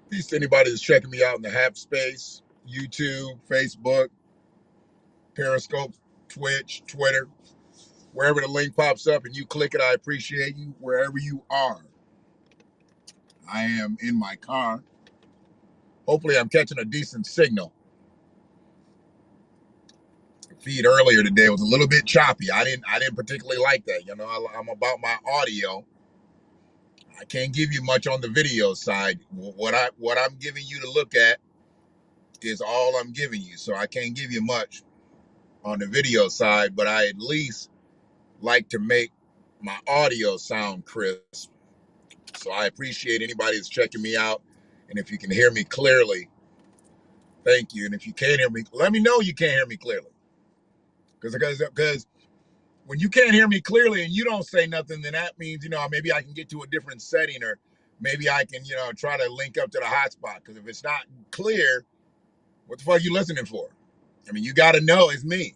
Peace to anybody that's checking me out in the Hap space, YouTube, Facebook, Periscope, Twitch, Twitter, wherever the link pops up and you click it. I appreciate you wherever you are. I am in my car. Hopefully, I'm catching a decent signal. The feed earlier today was a little bit choppy. I didn't particularly like that. You know, I'm about my audio. I can't give you much on the video side. What I'm giving you to look at is all I'm giving you. So I can't give you much on the video side, but I at least like to make my audio sound crisp. So I appreciate anybody that's checking me out. And if you can hear me clearly, thank you. And if you can't hear me, let me know you can't hear me clearly. Because when you can't hear me clearly and you don't say nothing, then that means, maybe I can get to a different setting, or maybe I can, try to link up to the hotspot. Because if it's not clear, what the fuck are you listening for? I mean, you got to know it's me.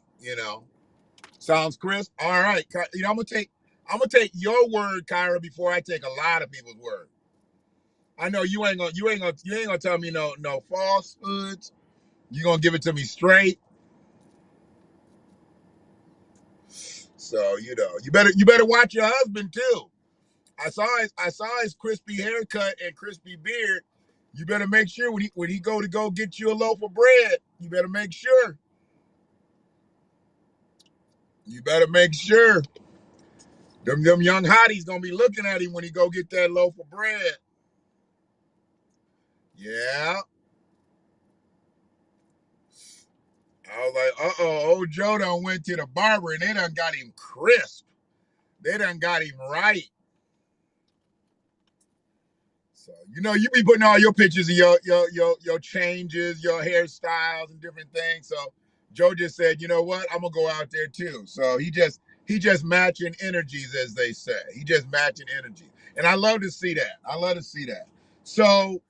Sounds crisp. All right. I'm gonna take your word, Kyra, before I take a lot of people's word. I know you ain't gonna tell me no falsehoods. You gonna give it to me straight. So you better watch your husband too. I saw his crispy haircut and crispy beard. You better make sure when he go get you a loaf of bread, you better make sure. You better make sure. Them young hotties gonna be looking at him when he go get that loaf of bread. Yeah. I was like, old Joe done went to the barber and they done got him crisp. They done got him right. So, you be putting all your pictures of your changes, your hairstyles and different things. So Joe just said, you know what? I'm gonna go out there too. So he just matching energies, as they say. He just matching energy. And I love to see that. I love to see that. So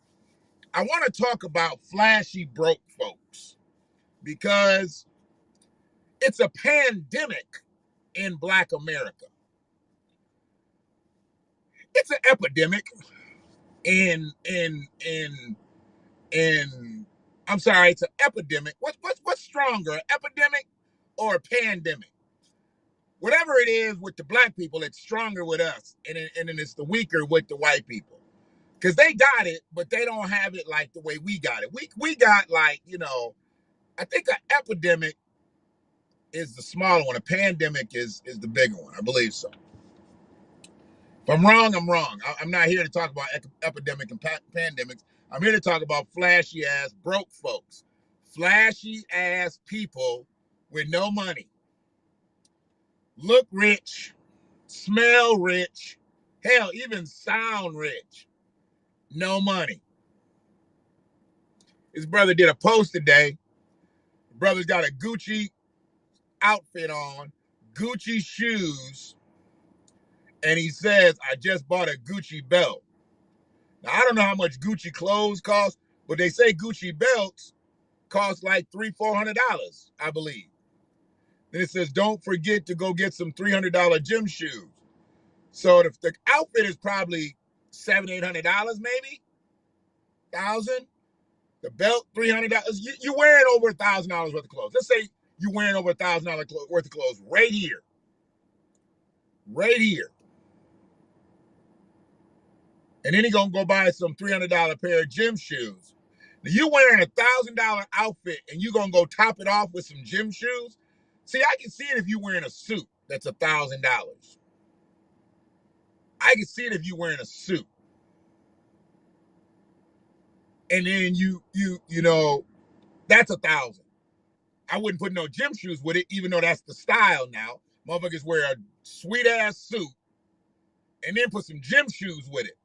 I want to talk about flashy broke folks because it's a pandemic in Black America. It's an epidemic in I'm sorry, it's an epidemic. What's stronger, an epidemic or a pandemic? Whatever it is with the black people, it's stronger with us, and then it's the weaker with the white people. Because they got it, but they don't have it like the way we got it. We got like, I think an epidemic is the smaller one. A pandemic is the bigger one. I believe so. If I'm wrong, I'm wrong. I'm not here to talk about epidemic and pandemics. I'm here to talk about flashy ass broke folks. Flashy ass people with no money. Look rich, smell rich, hell, even sound rich. No money. His brother did a post today. Brother's got a Gucci outfit on, Gucci shoes, and he says, I just bought a Gucci belt. Now, I don't know how much Gucci clothes cost, but they say Gucci belts cost like $300-400, I believe. Then it says, don't forget to go get some $300 gym shoes. So the outfit is probably $700-800, maybe $1,000. The belt $300. You're wearing over $1,000 worth of clothes. Let's say you're wearing over $1,000 worth of clothes right here, right here. And then he's gonna go buy some $300 pair of gym shoes. Now you wearing $1,000 outfit and you gonna go top it off with some gym shoes? See, I can see it if you're wearing a suit that's $1,000. I can see it if you're wearing a suit. And then that's $1,000. I wouldn't put no gym shoes with it, even though that's the style now. Motherfuckers wear a sweet ass suit and then put some gym shoes with it.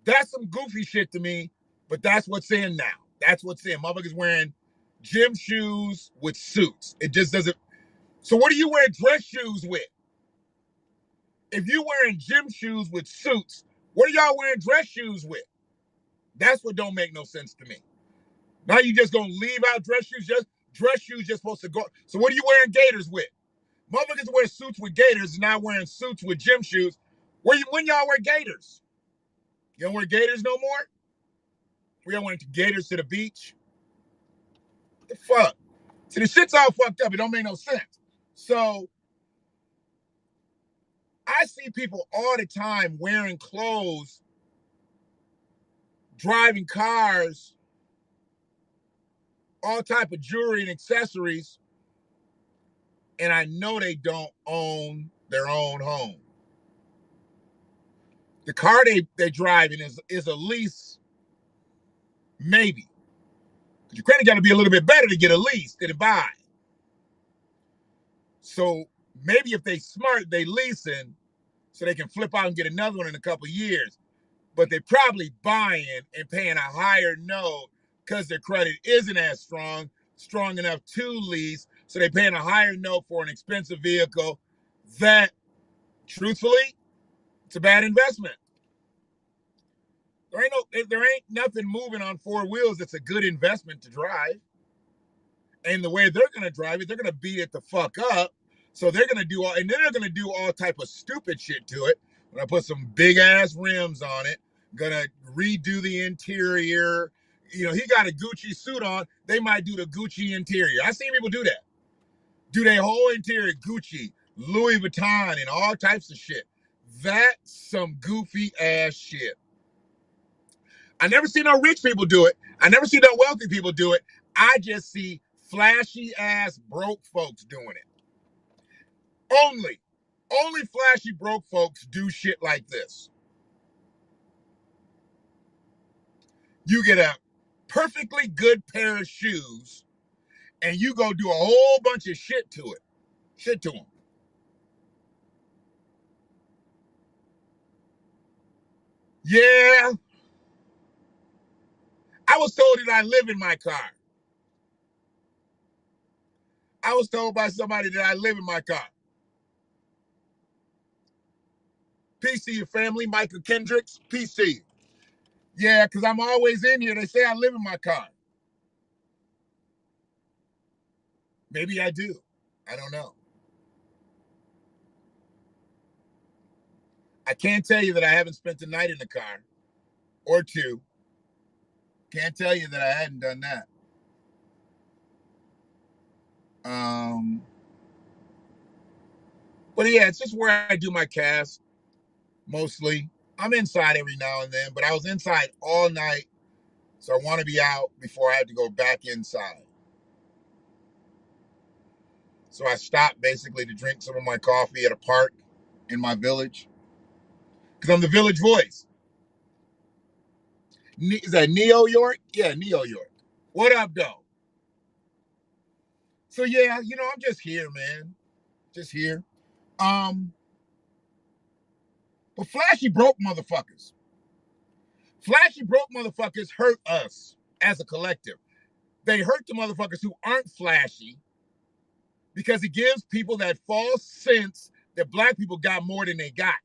That's some goofy shit to me, but that's what's in now. That's what's in. Motherfuckers wearing gym shoes with suits. It just doesn't. So what do you wear dress shoes with? If you wearing gym shoes with suits, what are y'all wearing dress shoes with? That's what don't make no sense to me. Now you just gonna leave out dress shoes? Just dress shoes just supposed to go. So what are you wearing gators with? Motherfuckers wear suits with gators and not wearing suits with gym shoes. When y'all wear gators? You don't wear gators no more? We all went to Gators to the beach. What the fuck? See, the shit's all fucked up. It don't make no sense. So I see people all the time wearing clothes, driving cars, all type of jewelry and accessories, and I know they don't own their own home. The car they're driving is a lease, maybe. Your credit got to be a little bit better to get a lease than to buy. So maybe if they smart, they leasing so they can flip out and get another one in a couple of years. But they're probably buying and paying a higher note because their credit isn't as strong enough to lease. So they're paying a higher note for an expensive vehicle that, truthfully, it's a bad investment. There ain't nothing moving on four wheels that's a good investment to drive. And the way they're gonna drive it, they're gonna beat it the fuck up. So they're gonna do all type of stupid shit to it. Gonna put some big ass rims on it. Gonna redo the interior. You know, he got a Gucci suit on. They might do the Gucci interior. I've seen people do that. Do their whole interior Gucci, Louis Vuitton, and all types of shit. That's some goofy ass shit. I never see no rich people do it. I never see no wealthy people do it. I just see flashy ass broke folks doing it. Only flashy broke folks do shit like this. You get a perfectly good pair of shoes and you go do a whole bunch of shit to it. Shit to them. Yeah. I was told that I live in my car. I was told by somebody that I live in my car. PC, your family, Michael Kendricks, PC. Yeah, because I'm always in here. They say I live in my car. Maybe I do. I don't know. I can't tell you that I haven't spent the night in the car or two. Can't tell you that I hadn't done that. But yeah, it's just where I do my cast mostly. I'm inside every now and then, but I was inside all night, so I want to be out before I have to go back inside. So I stopped basically to drink some of my coffee at a park in my village because I'm the village voice. Is that Neo York? Yeah, Neo York. What up, though? So yeah, I'm just here, man. Just here. Um, but flashy broke motherfuckers. Flashy broke motherfuckers hurt us as a collective. They hurt the motherfuckers who aren't flashy because it gives people that false sense that black people got more than they got.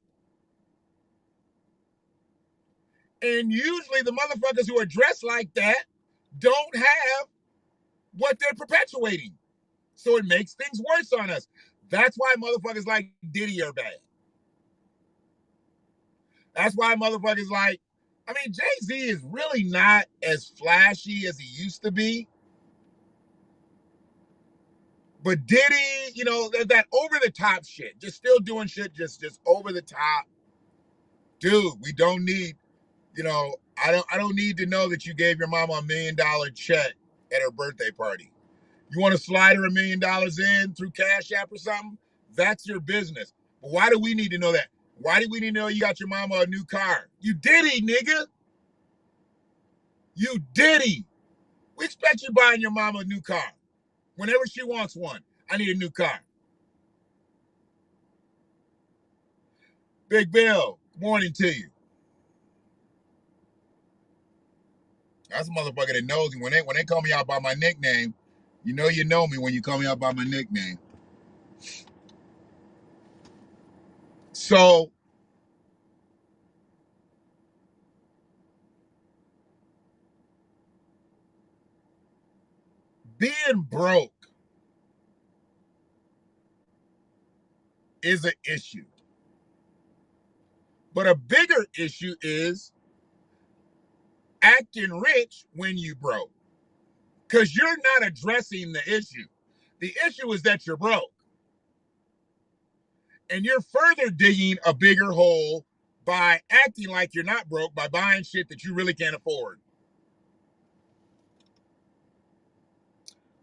And usually the motherfuckers who are dressed like that don't have what they're perpetuating. So it makes things worse on us. That's why motherfuckers like Diddy are bad. That's why motherfuckers like, Jay-Z is really not as flashy as he used to be. But Diddy, that over the top shit, just still doing shit, just over the top. Dude, we don't need, I don't need to know that you gave your mama $1 million check at her birthday party. You want to slide her $1 million in through Cash App or something? That's your business. But why do we need to know that? Why do we need to know you got your mama a new car? You Diddy, nigga. You Diddy. We expect you buying your mama a new car. Whenever she wants one, I need a new car. Big Bill, good morning to you. That's a motherfucker that knows me. When they call me out by my nickname, you know me when you call me out by my nickname. So being broke is an issue. But a bigger issue is acting rich when you broke. Because you're not addressing the issue. The issue is that you're broke. And you're further digging a bigger hole by acting like you're not broke, by buying shit that you really can't afford.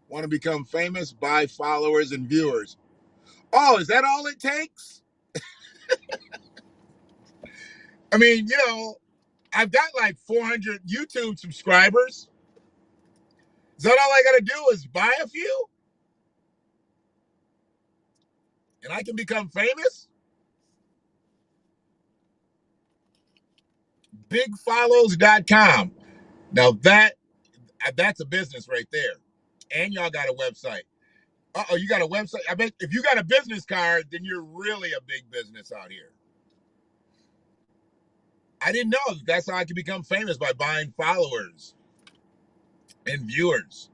Want to become famous? Buy followers and viewers. Oh, is that all it takes? I mean, I've got like 400 YouTube subscribers. Is that all I got to do is buy a few? And I can become famous? Bigfollows.com. Now that's a business right there. And y'all got a website. Uh-oh, you got a website? I bet if you got a business card, then you're really a big business out here. I didn't know that's how I could become famous, by buying followers and viewers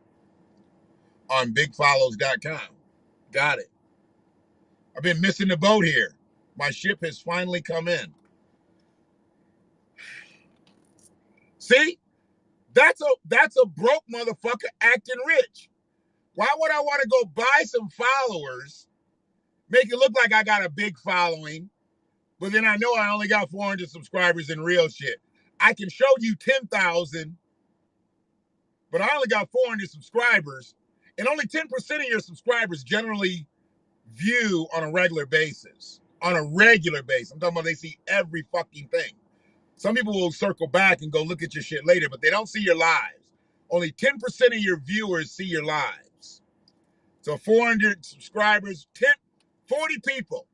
on bigfollows.com. Got it. I've been missing the boat here. My ship has finally come in. See? That's a broke motherfucker acting rich. Why would I want to go buy some followers, make it look like I got a big following, but then I know I only got 400 subscribers in real shit? I can show you 10,000, but I only got 400 subscribers, and only 10% of your subscribers generally view on a regular basis. On a regular basis. I'm talking about they see every fucking thing. Some people will circle back and go look at your shit later, but they don't see your lives. Only 10% of your viewers see your lives. So 400 subscribers, 40 people.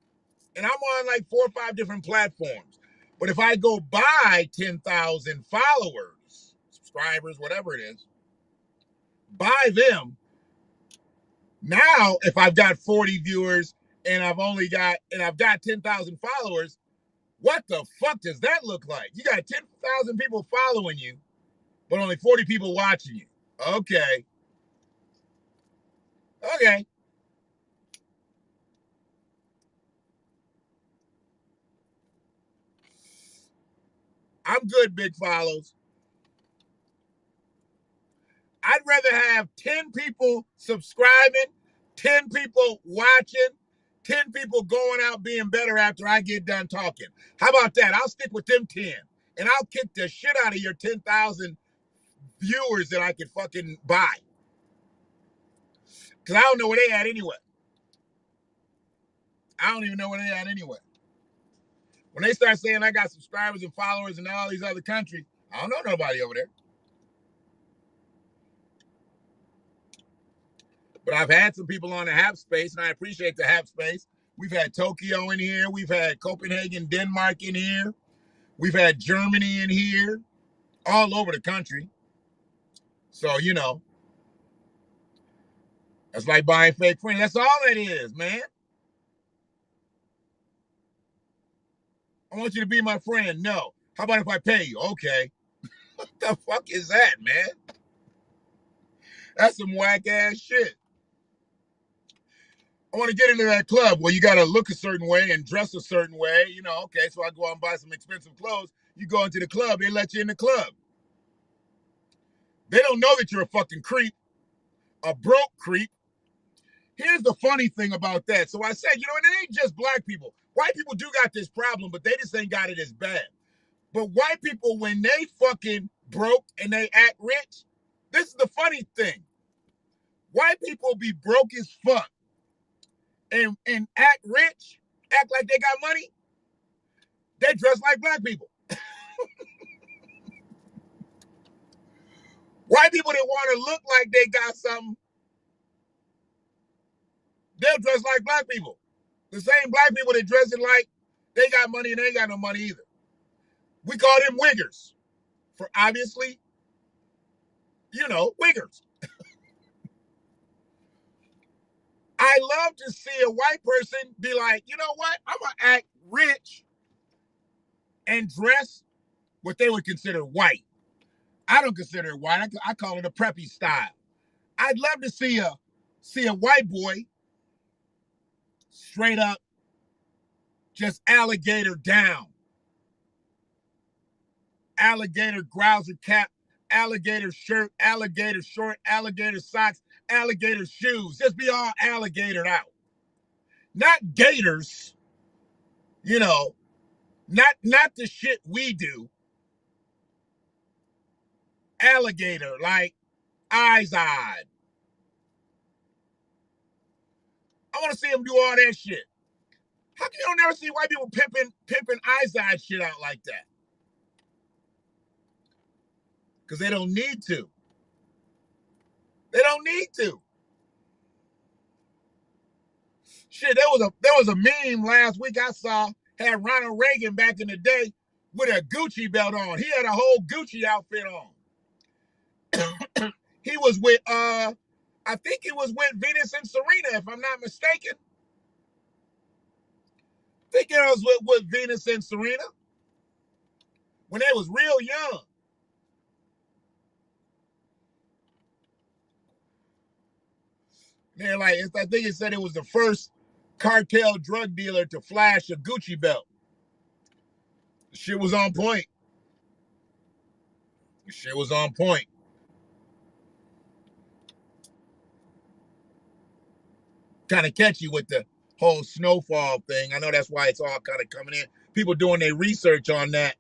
And I'm on like 4 or 5 different platforms. But if I go buy 10,000 followers, subscribers, whatever it is, buy them. Now, if I've got 40 viewers and I've got 10,000 followers, what the fuck does that look like? You got 10,000 people following you, but only 40 people watching you. Okay. I'm good, Big Follows. I'd rather have 10 people subscribing, 10 people watching, 10 people going out being better after I get done talking. How about that? I'll stick with them 10, and I'll kick the shit out of your 10,000 viewers that I could fucking buy. Because I don't know where they at anyway. I don't even know where they at anyway. When they start saying I got subscribers and followers in all these other countries, I don't know nobody over there. But I've had some people on the Hap Space, and I appreciate the Hap Space. We've had Tokyo in here. We've had Copenhagen, Denmark in here. We've had Germany in here. All over the country. So, that's like buying fake friends. That's all it is, man. I want you to be my friend. No. How about if I pay you? Okay. What the fuck is that, man? That's some whack ass shit. I want to get into that club where you got to look a certain way and dress a certain way. Okay, so I go out and buy some expensive clothes. You go into the club, they let you in the club. They don't know that you're a fucking creep, a broke creep. Here's the funny thing about that. So I said, it ain't just black people. White people do got this problem, but they just ain't got it as bad. But white people, when they fucking broke and they act rich, this is the funny thing. White people be broke as fuck and act rich, act like they got money. They dress like black people. White people that want to look like they got something, they'll dress like black people. The same black people that dress it like they got money and they ain't got no money either. We call them wiggers. For obviously, wiggers. I love to see a white person be like, you know what? I'm going to act rich and dress what they would consider white. I don't consider it white. I call it a preppy style. I'd love to see a white boy straight up just alligator down. Alligator grouser cap alligator shirt, alligator short, alligator socks, alligator shoes. Just be all alligatored out. Not gators, you know, not the shit we do. Alligator, like eyes-eyed. I want to see them do all that shit. How come you don't never see white people pimping eyes-eyed shit out like that? Because they don't need to. They don't need to. Shit, there was a meme last week I saw, had Ronald Reagan back in the day with a Gucci belt on. He had a whole Gucci outfit on. He was with I think he was with Venus and Serena, if I'm not mistaken. I think it was with Venus and Serena when they was real young. They're like, I think it said it was the first cartel drug dealer to flash a Gucci belt. The shit was on point. The shit was on point. Kind of catchy with the whole snowfall thing. I know that's why it's all kind of coming in. People doing their research on that.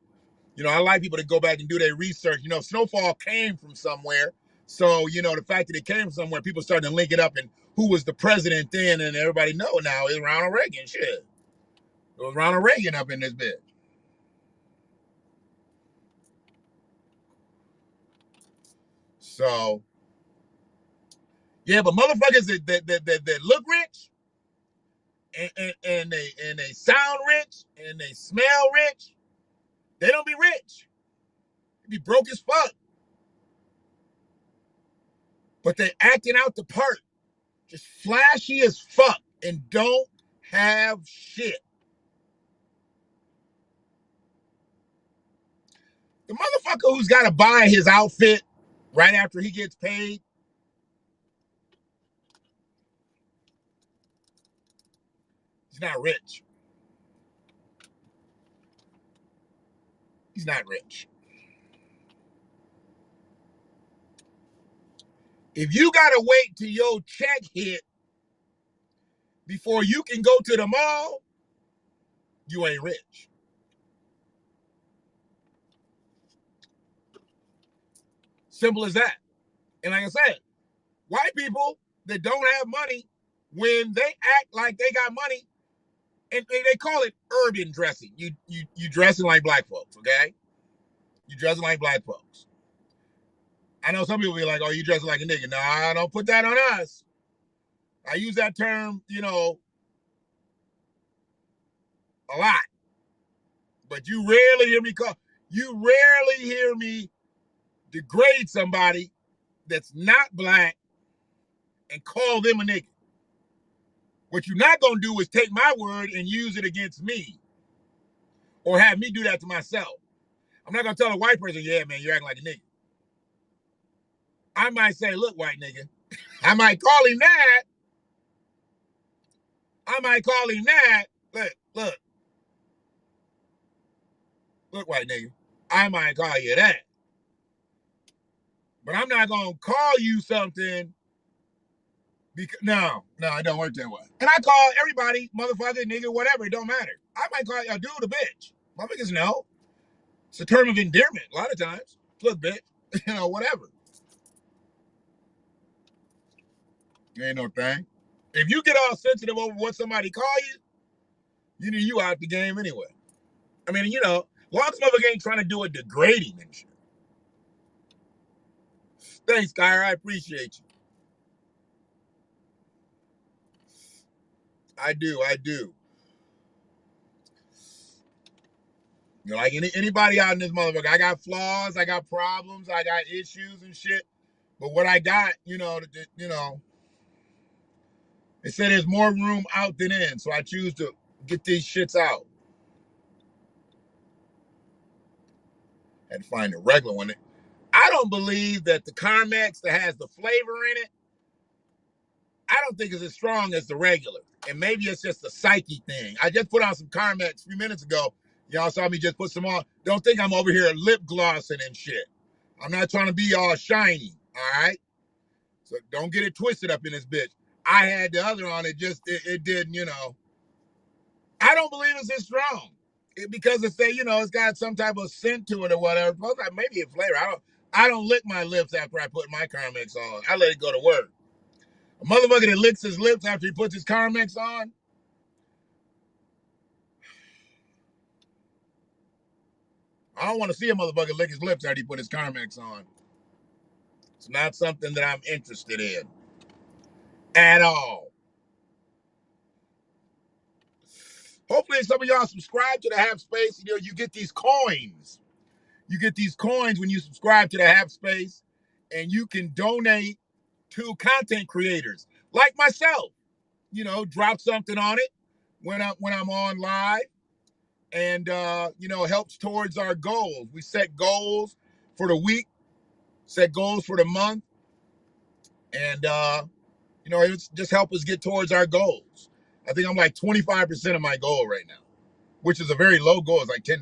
You know, I like people to go back and do their research. You know, snowfall came from somewhere. So, you know, the fact that it came from somewhere, people starting to link it up and who was the president then, and everybody know now is Ronald Reagan. Shit. It was Ronald Reagan up in this bitch. So, yeah, but motherfuckers that look rich and they sound rich and they smell rich, they don't be rich. They be broke as fuck. But they acting out the part. Just flashy as fuck and don't have shit. The motherfucker who's got to buy his outfit right after he gets paid, he's not rich. He's not rich. If you got to wait till your check hit before you can go to the mall, you ain't rich. Simple as that. And like I said, white people that don't have money, when they act like they got money, and they call it urban dressing. You dressing like black folks, okay? You dressing like black folks. I know some people be like, oh, you dressing like a nigga. No, I don't put that on us. I use that term, you know, a lot. But you rarely hear me degrade somebody that's not black and call them a nigga. What you're not going to do is take my word and use it against me or have me do that to myself. I'm not going to tell a white person, yeah, man, you're acting like a nigga. I might say, look, white nigga. I might call him that. Look. Look, white nigga. I might call you that. But I'm not going to call you something because, no, it don't work that way. And I call everybody motherfucker, nigga, whatever. It don't matter. I might call a dude a bitch. Motherfuckers know. It's a term of endearment a lot of times. Look, bitch. You know, whatever. Ain't no thing. If you get all sensitive over what somebody call you, you out the game anyway. I mean, you know, long as motherfucker ain't trying to do a degrading and shit. Thanks, Kyra. I appreciate you. I do. You know, like anybody out in this motherfucker, I got flaws, I got problems, I got issues and shit. But what I got, you know, they say there's more room out than in, so I choose to get these shits out. Had to find a regular one. I don't believe that the Carmex that has the flavor in it, I don't think it's as strong as the regular. And maybe it's just a psyche thing. I just put on some Carmex a few minutes ago. Y'all saw me just put some on. Don't think I'm over here lip glossing and shit. I'm not trying to be all shiny, all right? So don't get it twisted up in this bitch. I had the other on, it didn't, I don't believe it's this strong. Because it's it's got some type of scent to it or whatever. Maybe a flavor. I don't lick my lips after I put my Carmex on. I let it go to work. A motherfucker that licks his lips after he puts his Carmex on, I don't want to see a motherfucker lick his lips after he put his Carmex on. It's not something that I'm interested in at all. Hopefully some of y'all subscribe to the Half Space. You get these coins. You get these coins when you subscribe to the Half Space, and you can donate to content creators like myself. Drop something on it when I'm on live, and helps towards our goals. We set goals for the week, set goals for the month, and it's just help us get towards our goals. I think I'm like 25% of my goal right now, which is a very low goal. It's like $10.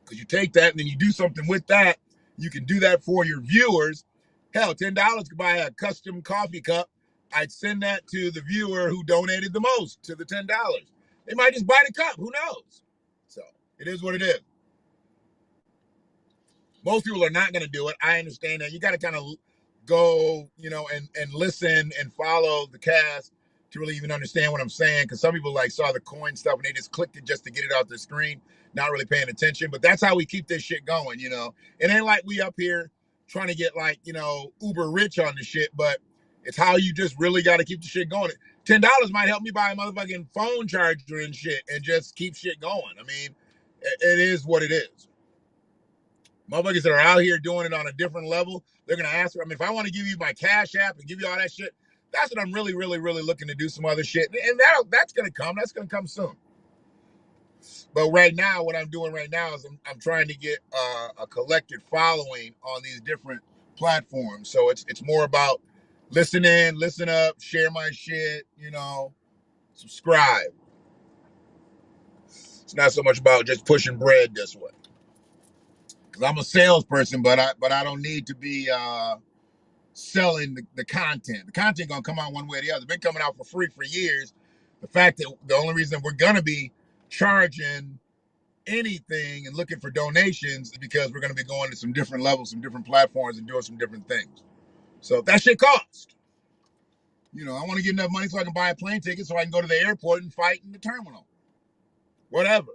Because you take that and then you do something with that. You can do that for your viewers. Hell, $10 could buy a custom coffee cup. I'd send that to the viewer who donated the most to the $10. They might just buy the cup. Who knows? So it is what it is. Most people are not going to do it. I understand that. You got to kind of go, and listen and follow the cast to really even understand what I'm saying. Because some people saw the coin stuff and they just clicked it just to get it off the screen, not really paying attention. But that's how we keep this shit going. It ain't like we up here trying to get uber rich on the shit, but it's how you just really got to keep the shit going. $10 might help me buy a motherfucking phone charger and shit and just keep shit going. I mean, it is what it is. Motherfuckers that are out here doing it on a different level, they're going to ask for, if I want to give you my Cash App and give you all that shit, that's what I'm really, really, really looking to do some other shit. And that's going to come. That's going to come soon. But right now, what I'm doing right now is I'm trying to get a collected following on these different platforms. So it's more about listen in, listen up, share my shit, subscribe. It's not so much about just pushing bread this way. Because I'm a salesperson, but I don't need to be selling the content. The content gonna come out one way or the other. It's been coming out for free for years. The fact that the only reason we're gonna be charging anything and looking for donations is because we're gonna be going to some different levels, some different platforms, and doing some different things. So if that shit costs, I want to get enough money so I can buy a plane ticket so I can go to the airport and fight in the terminal. Whatever.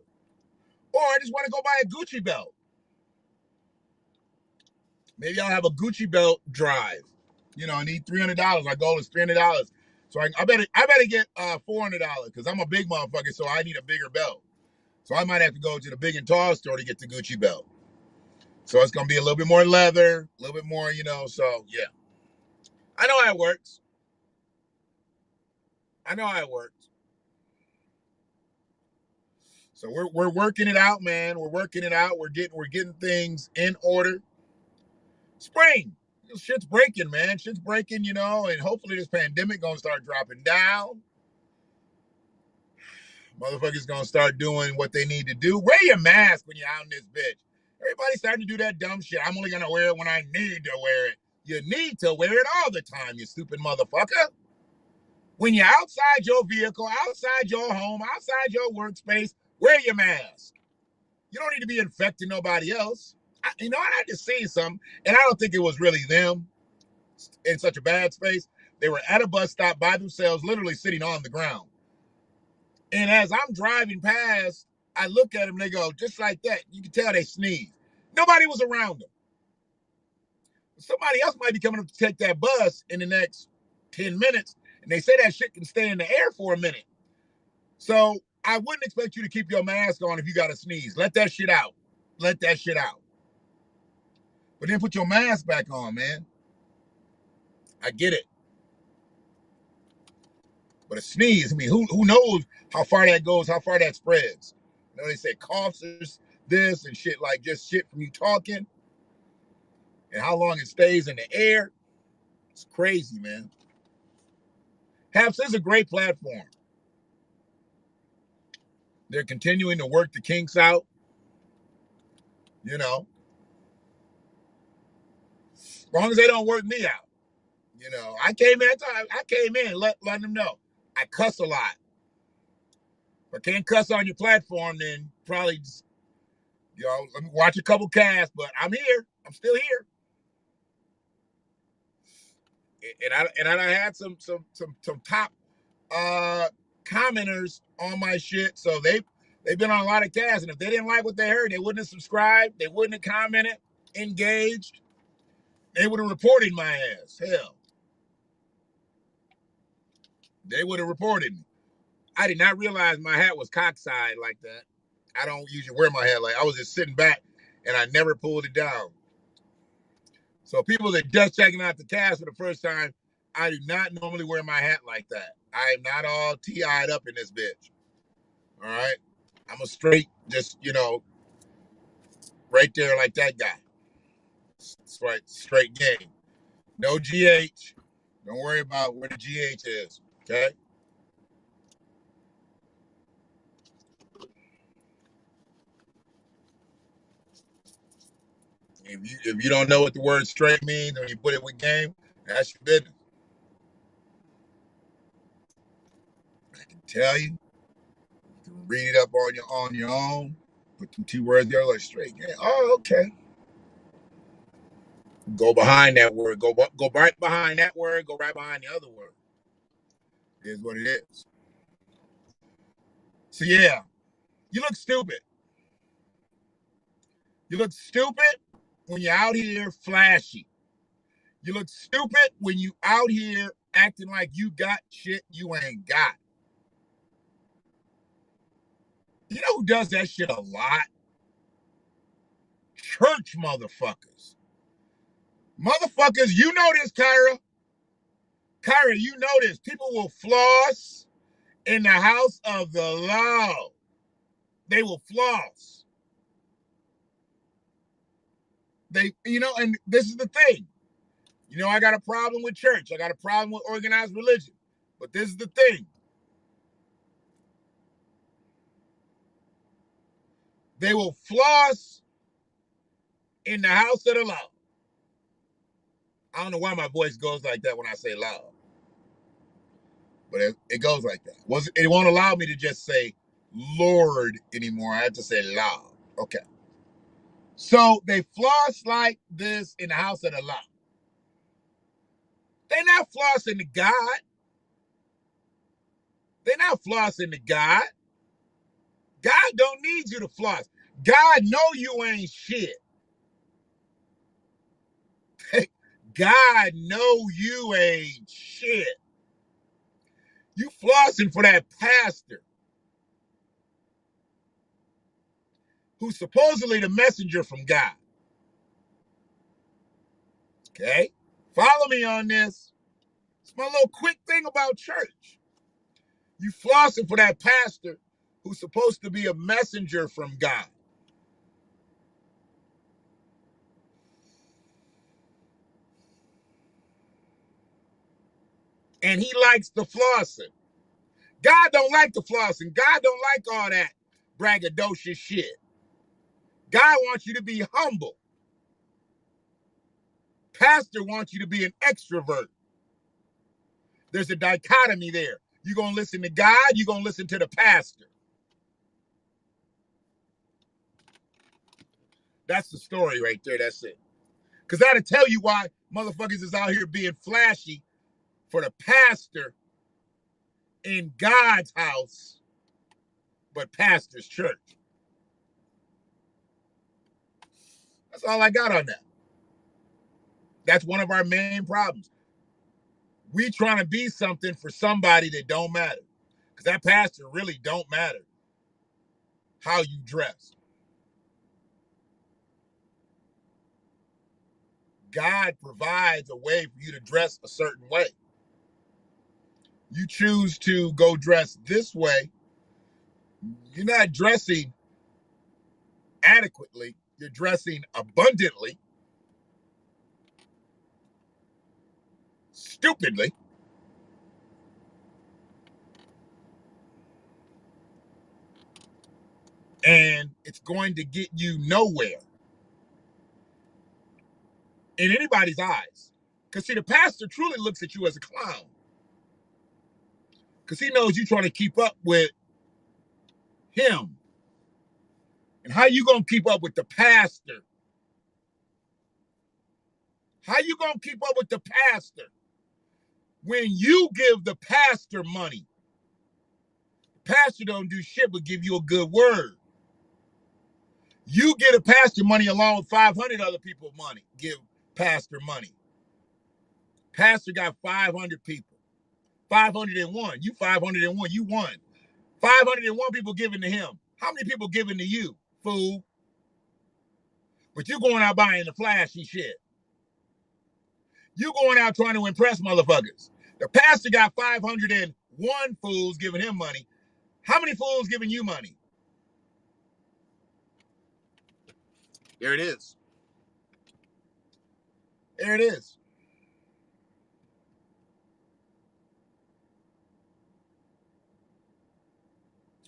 Or I just want to go buy a Gucci belt. Maybe I'll have a Gucci belt drive. I need $300. My goal is $300. So I better get $400 because I'm a big motherfucker, so I need a bigger belt. So I might have to go to the big and tall store to get the Gucci belt. So it's gonna be a little bit more leather, a little bit more, so yeah. I know how it works. So we're working it out, man. We're working it out. We're getting things in order. Spring. Shit's breaking, man. Shit's breaking, and hopefully this pandemic gonna start dropping down. Motherfuckers gonna start doing what they need to do. Wear your mask when you're out in this bitch. Everybody's starting to do that dumb shit. I'm only gonna wear it when I need to wear it. You need to wear it all the time, you stupid motherfucker. When you're outside your vehicle, outside your home, outside your workspace, wear your mask. You don't need to be infecting nobody else. I just seen something, and I don't think it was really them in such a bad space. They were at a bus stop by themselves, literally sitting on the ground. And as I'm driving past, I look at them and they go, just like that. You can tell they sneeze. Nobody was around them. Somebody else might be coming up to take that bus in the next 10 minutes. And they say that shit can stay in the air for a minute. So I wouldn't expect you to keep your mask on if you got to sneeze. Let that shit out. Let that shit out. But then put your mask back on, man. I get it. But a sneeze, who knows how far that goes, how far that spreads. They say coughs is this and shit, like just shit from you talking and how long it stays in the air. It's crazy, man. Haps is a great platform. They're continuing to work the kinks out. As long as they don't work me out. You know, I came in letting them know. I cuss a lot. If I can't cuss on your platform, then probably just, let me watch a couple casts, but I'm here. I'm still here. And I had some top commenters on my shit. So they've been on a lot of casts, and if they didn't like what they heard, they wouldn't have subscribed, they wouldn't have commented, engaged, they would have reported my ass. Hell, they would have reported me. I did not realize my hat was cockside like that. I don't usually wear my hat like I was just sitting back, and I never pulled it down. So people that just checking out the cast for the first time, I do not normally wear my hat like that. I am not all T-eyed up in this bitch. All right? I'm a straight, just, right there like that guy. It's right, straight game. No GH. Don't worry about where the GH is. Okay? If you don't know what the word straight means when you put it with game, that's your business. I can tell you. You can read it up on your own. Put them two words together like straight game. Oh, okay. Go behind that word. Go right behind that word. Go right behind the other word. It is what it is. So yeah, you look stupid. You look stupid when you're out here flashy. You look stupid when you out here acting like you got shit you ain't got. You know who does that shit a lot? Church motherfuckers. Motherfuckers, you know this, Kyra. Kyra, you know this. People will floss in the house of the law. They will floss. And this is the thing. I got a problem with church. I got a problem with organized religion. But this is the thing. They will floss in the house of the law. I don't know why my voice goes like that when I say law. But it goes like that. It won't allow me to just say Lord anymore. I have to say law. Okay. So they floss like this in the house of the law. They're not flossing to God. They're not flossing to God. God don't need you to floss. God know you ain't shit. God know you ain't shit. You flossing for that pastor who's supposedly the messenger from God. Okay? Follow me on this. It's my little quick thing about church. You flossing for that pastor who's supposed to be a messenger from God. And he likes the flossing. God don't like the flossing. God don't like all that braggadocious shit. God wants you to be humble. Pastor wants you to be an extrovert. There's a dichotomy there. You're going to listen to God, you're going to listen to the pastor. That's the story right there. That's it. Because that'll tell you why motherfuckers is out here being flashy for the pastor in God's house, but pastor's church. That's all I got on that. That's one of our main problems. We trying to be something for somebody that don't matter. Because that pastor really don't matter how you dress. God provides a way for you to dress a certain way. You choose to go dress this way, you're not dressing adequately, you're dressing abundantly, stupidly, and it's going to get you nowhere. in anybody's eyes. Because see, the pastor truly looks at you as a clown. Because he knows you're trying to keep up with him. And how you going to keep up with the pastor? How you going to keep up with the pastor when you give the pastor money? The pastor don't do shit but give you a good word. You get a pastor money along with 500 other people money. Give pastor money. Pastor got 500 people. 501. You 501. You won. 501 people giving to him. How many people giving to you, fool? But you going out buying the flashy shit. You going out trying to impress motherfuckers. The pastor got 501 fools giving him money. How many fools giving you money? There it is. There it is.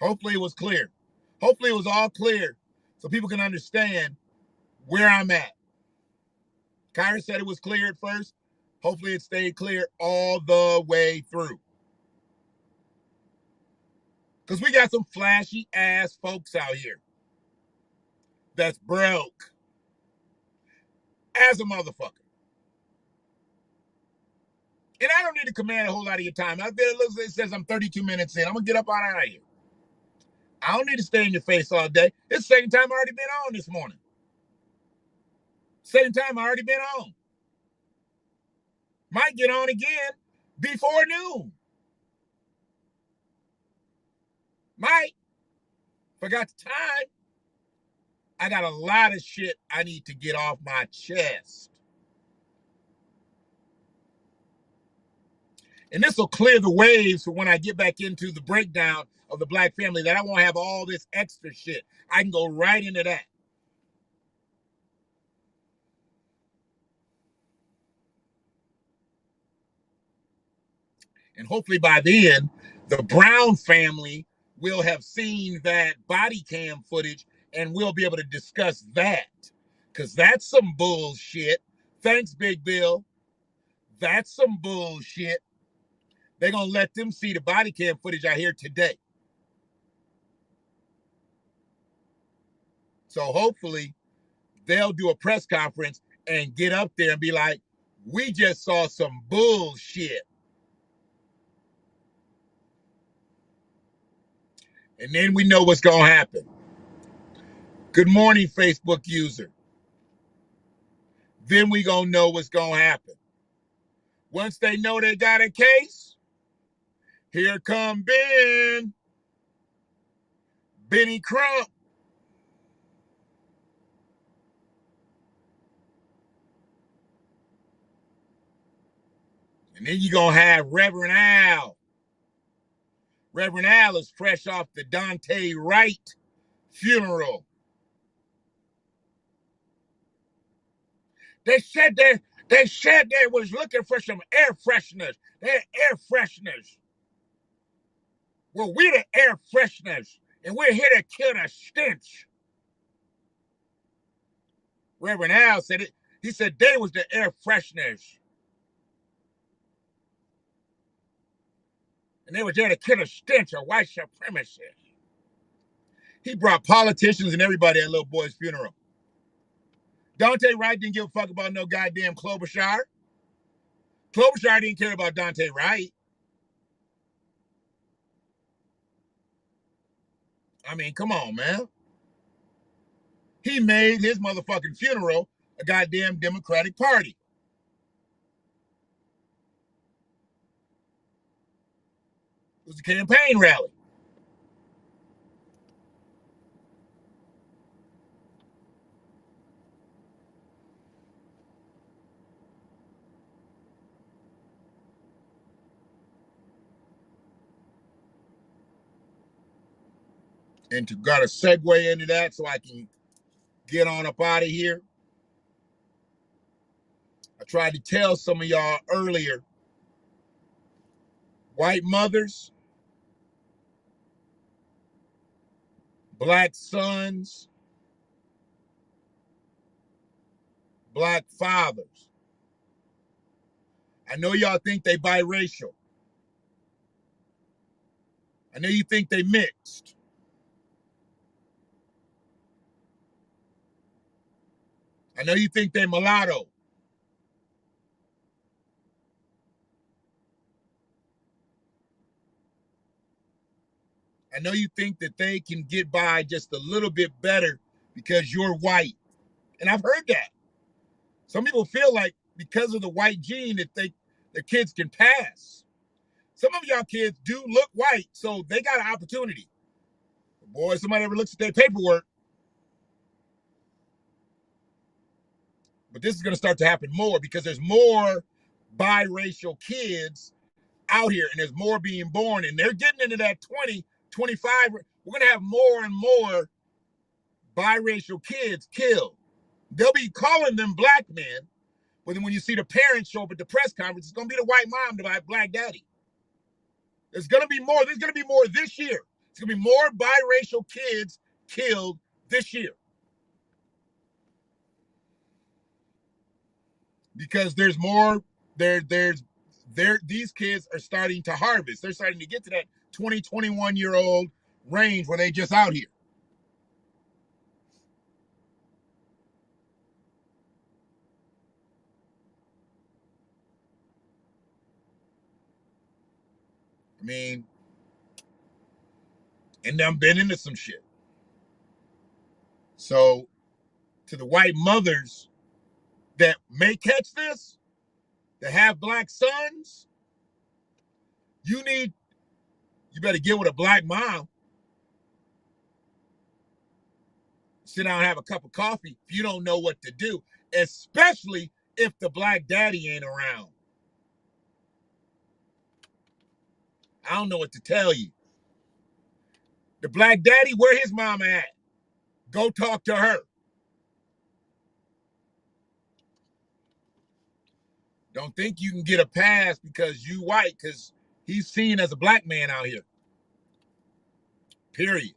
Hopefully it was clear. Hopefully it was all clear so people can understand where I'm at. Kyra said it was clear at first. Hopefully it stayed clear all the way through. Because we got some flashy ass folks out here that's broke as a motherfucker. And I don't need to command a whole lot of your time. Out there, it says I'm 32 minutes in. I'm going to get up out of here. I don't need to stay in your face all day. It's the second time I already been on this morning. Second time I already been on. Might get on again before noon. Might. Forgot the time. I got a lot of shit I need to get off my chest. And this will clear the waves for when I get back into the breakdown of the Black family, that I won't have all this extra shit. I can go right into that. And hopefully by then, the Brown family will have seen that body cam footage and we'll be able to discuss that. Because that's some bullshit. Thanks, Big Bill. That's some bullshit. They're going to let them see the body cam footage out here today. So hopefully they'll do a press conference and get up there and be like, we just saw some bullshit. And then we know what's going to happen. Good morning, Facebook user. Then we going to know what's going to happen. Once they know they got a case, here come Benny Crump. And then you're going to have Reverend Al. Reverend Al is fresh off the Daunte Wright funeral. They said they was looking for some air fresheners. They're air fresheners. Well, we're the air fresheners, and we're here to kill the stench. Reverend Al said it. He said they was the air fresheners. And they were there to kill the stench of white supremacy. He brought politicians and everybody at that little boy's funeral. Daunte Wright didn't give a fuck about no goddamn Klobuchar. Klobuchar didn't care about Daunte Wright. I mean, come on, man. He made his motherfucking funeral a goddamn Democratic Party. It was a campaign rally. And to got a segue into that so I can get on up out of here. I tried to tell some of y'all earlier, white mothers, black sons, black fathers. I know y'all think they biracial. I know you think they mixed. I know you think they mulatto. I know you think that they can get by just a little bit better because you're white. And I've heard that. Some people feel like because of the white gene that the kids can pass. Some of y'all kids do look white, so they got an opportunity. Boy, somebody ever looks at their paperwork. But this is going to start to happen more because there's more biracial kids out here and there's more being born and they're getting into that 20, 25. We're going to have more and more biracial kids killed. They'll be calling them black men, but then when you see the parents show up at the press conference, it's going to be the white mom, the black daddy. There's going to be more. There's going to be more this year. It's going to be more biracial kids killed this year. Because there's more, these kids are starting to harvest. They're starting to get to that 20, 21-year-old range where they just out here. I mean, and them been into some shit. So to the white mothers that may catch this, that have black sons, you better get with a black mom. Sit down and have a cup of coffee if you don't know what to do, especially if the black daddy ain't around. I don't know what to tell you. The black daddy, where his mama at? Go talk to her. Don't think you can get a pass because you white, because he's seen as a black man out here. Period.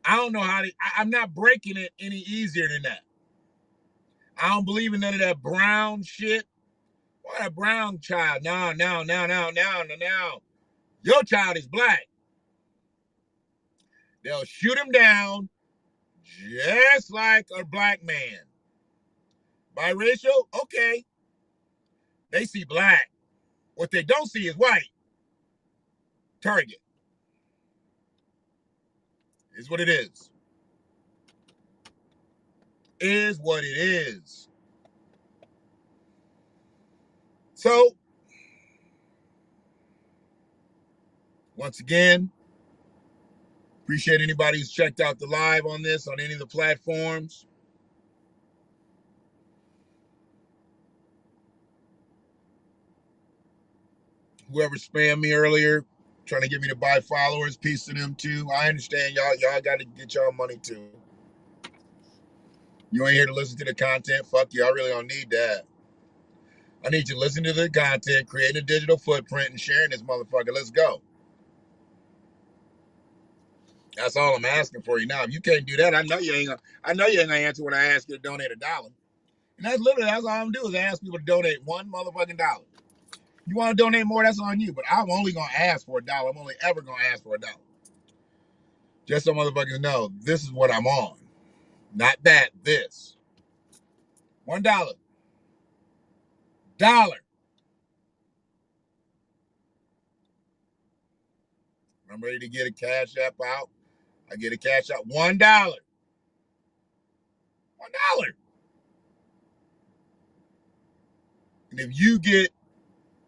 I don't know how to, I'm not breaking it any easier than that. I don't believe in none of that brown shit. What a brown child. No. Your child is black. They'll shoot him down just like a black man. Biracial? Okay. They see black. What they don't see is white. Target. Is what it is. Is what it is. So, once again, appreciate anybody who's checked out the live on this on any of the platforms. Whoever spammed me earlier, trying to get me to buy followers, peace to them too. I understand y'all got to get y'all money too. You ain't here to listen to the content. Fuck you. I really don't need that. I need you to listen to the content, creating a digital footprint, and sharing this motherfucker. Let's go. That's all I'm asking for you now. If you can't do that, I know you ain't gonna answer when I ask you to donate $1. And that's all I'm doing is ask people to donate $1 motherfucking dollar. You want to donate more, that's on you. But I'm only gonna ask for $1. I'm only ever gonna ask for $1. Just so motherfuckers know, this is what I'm on. Not that, this. $1. Dollar. I'm ready to get a cash app out. I get a cash out. $1. $1. And if you get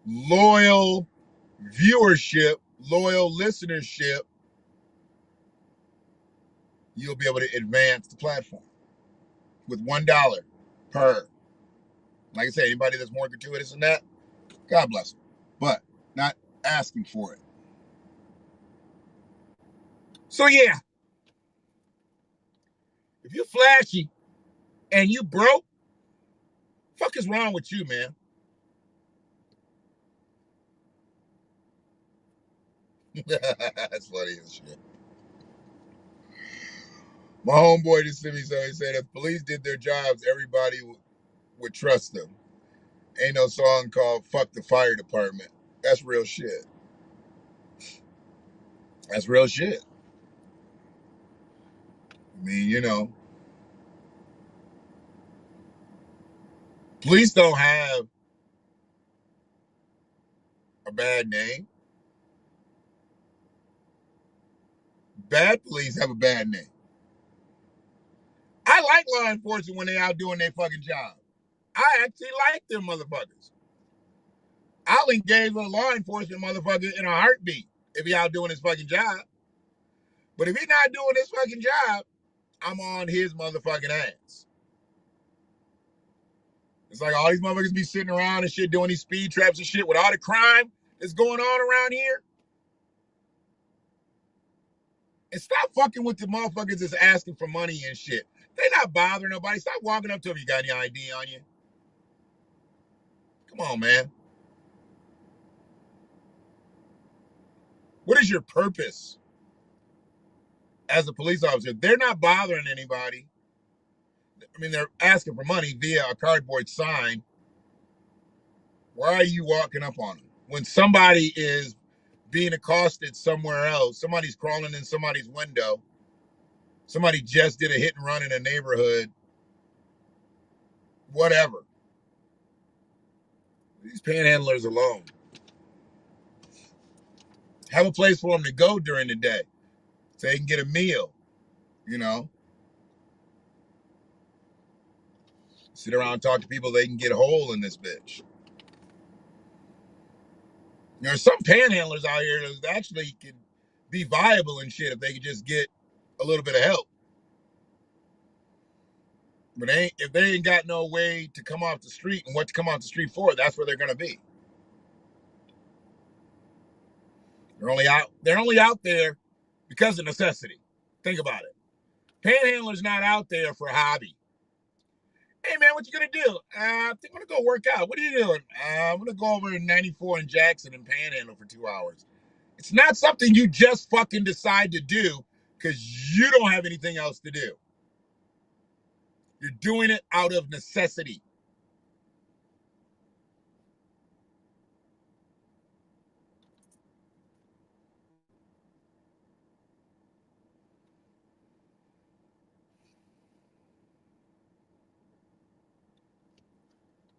loyal viewership, loyal listenership, you'll be able to advance the platform with $1 per. Like I say, anybody that's more gratuitous than that, God bless them. But not asking for it. So yeah, if you flashy and you broke, fuck is wrong with you, man? That's funny as shit. My homeboy just sent me so he said if police did their jobs, everybody would trust them. Ain't no song called "Fuck the Fire Department." That's real shit. That's real shit. I mean, police don't have a bad name. Bad police have a bad name. I like law enforcement when they out doing their fucking job. I actually like them motherfuckers. I'll engage with a law enforcement motherfucker in a heartbeat if he out doing his fucking job. But if he not doing his fucking job, I'm on his motherfucking ass. It's like all these motherfuckers be sitting around and shit doing these speed traps and shit with all the crime that's going on around here. And stop fucking with the motherfuckers that's asking for money and shit. They not bothering nobody. Stop walking up to them. You got any ID on you? Come on, man. What is your purpose as a police officer? They're not bothering anybody. I mean, they're asking for money via a cardboard sign. Why are you walking up on them? When somebody is being accosted somewhere else, somebody's crawling in somebody's window, somebody just did a hit and run in a neighborhood, whatever. These panhandlers alone. Have a place for them to go during the day so they can get a meal, you know? Sit around and talk to people they can get whole in this bitch. There's some panhandlers out here that actually can be viable and shit if they could just get a little bit of help. But if they ain't got no way to come off the street and what to come off the street for, that's where they're gonna be. They're only out there because of necessity. Think about it. Panhandler's not out there for a hobby. Hey man, what you gonna do? I think I'm gonna go work out. What are you doing? I'm gonna go over to 94 in Jackson and panhandle for 2 hours. It's not something you just fucking decide to do because you don't have anything else to do. You're doing it out of necessity.